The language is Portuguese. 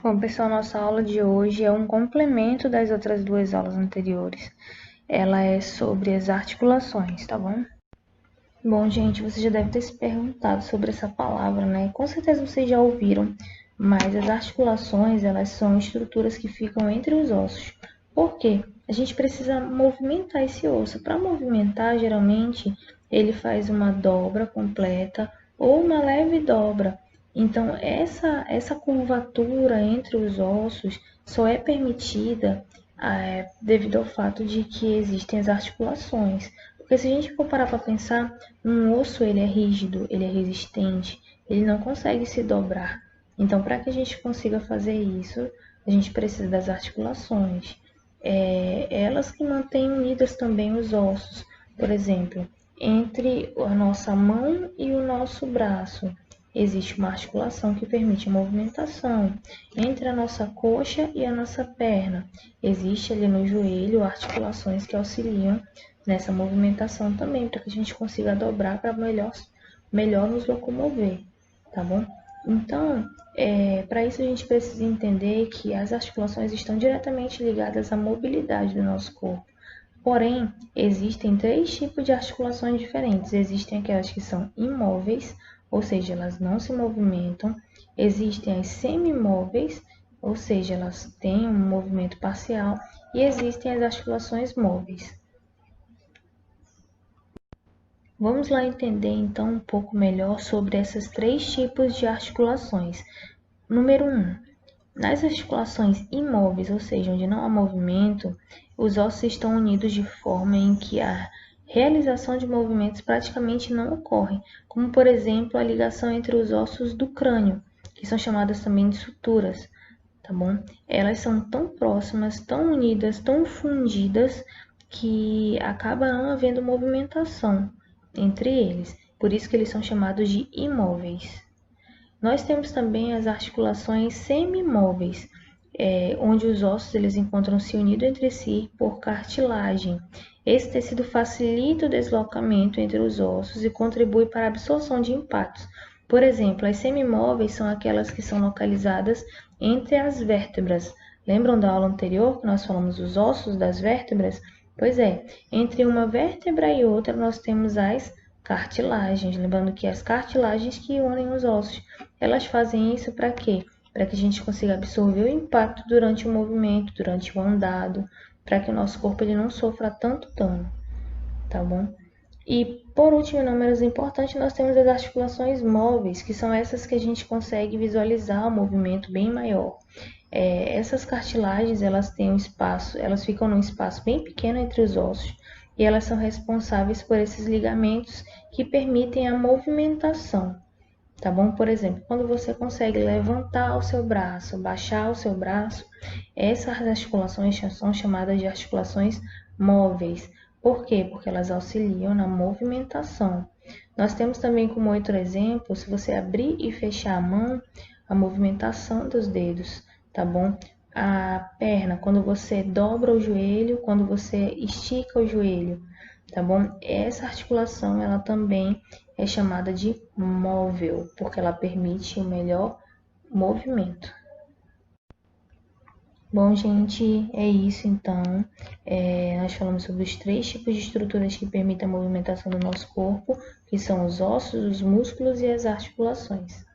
Bom, pessoal, nossa aula de hoje é um complemento das outras duas aulas anteriores. Ela é sobre as articulações, tá bom? Bom, gente, você já deve ter se perguntado sobre essa palavra, né? Com certeza vocês já ouviram, mas as articulações, elas são estruturas que ficam entre os ossos. Por quê? A gente precisa movimentar esse osso. Para movimentar, geralmente, ele faz uma dobra completa ou uma leve dobra. Então, essa curvatura entre os ossos só é permitida devido ao fato de que existem as articulações. Porque se a gente for parar para pensar, um osso ele é rígido, ele é resistente, ele não consegue se dobrar. Então, para que a gente consiga fazer isso, a gente precisa das articulações. Elas que mantêm unidas também os ossos. Por exemplo, entre a nossa mão e o nosso braço, existe uma articulação que permite a movimentação. Entre a nossa coxa e a nossa perna, existe ali no joelho articulações que auxiliam nessa movimentação também, para que a gente consiga dobrar para melhor nos locomover, tá bom? Então, para isso a gente precisa entender que as articulações estão diretamente ligadas à mobilidade do nosso corpo. Porém, existem três tipos de articulações diferentes. Existem aquelas que são imóveis, ou seja, elas não se movimentam. Existem as semimóveis, ou seja, elas têm um movimento parcial. E existem as articulações móveis. Vamos lá entender então um pouco melhor sobre esses três tipos de articulações. Número 1. Nas articulações imóveis, ou seja, onde não há movimento, os ossos estão unidos de forma em que a realização de movimentos praticamente não ocorre, como por exemplo a ligação entre os ossos do crânio, que são chamadas também de suturas, tá bom? Elas são tão próximas, tão unidas, tão fundidas, que acaba não havendo movimentação entre eles, por isso que eles são chamados de imóveis. Nós temos também as articulações semimóveis, onde os ossos eles encontram-se unidos entre si por cartilagem. Esse tecido facilita o deslocamento entre os ossos e contribui para a absorção de impactos. Por exemplo, as semimóveis são aquelas que são localizadas entre as vértebras. Lembram da aula anterior que nós falamos dos ossos das vértebras? Pois é, entre uma vértebra e outra nós temos as cartilagens. Lembrando que as cartilagens que unem os ossos, elas fazem isso para quê? Para que a gente consiga absorver o impacto durante o movimento, durante o andado, para que o nosso corpo ele não sofra tanto dano, tá bom? E por último, e não menos importante, nós temos as articulações móveis, que são essas que a gente consegue visualizar o movimento bem maior. Essas cartilagens, elas têm um espaço, elas ficam num espaço bem pequeno entre os ossos e elas são responsáveis por esses ligamentos que permitem a movimentação, tá bom? Por exemplo, quando você consegue levantar o seu braço, baixar o seu braço, essas articulações são chamadas de articulações móveis. Por quê? Porque elas auxiliam na movimentação. Nós temos também como outro exemplo, se você abrir e fechar a mão, a movimentação dos dedos, tá bom? A perna, quando você dobra o joelho, quando você estica o joelho, tá bom? Essa articulação, ela também é chamada de móvel, porque ela permite o melhor movimento. Bom, gente, é isso então. Nós falamos sobre os três tipos de estruturas que permitem a movimentação do nosso corpo, que são os ossos, os músculos e as articulações.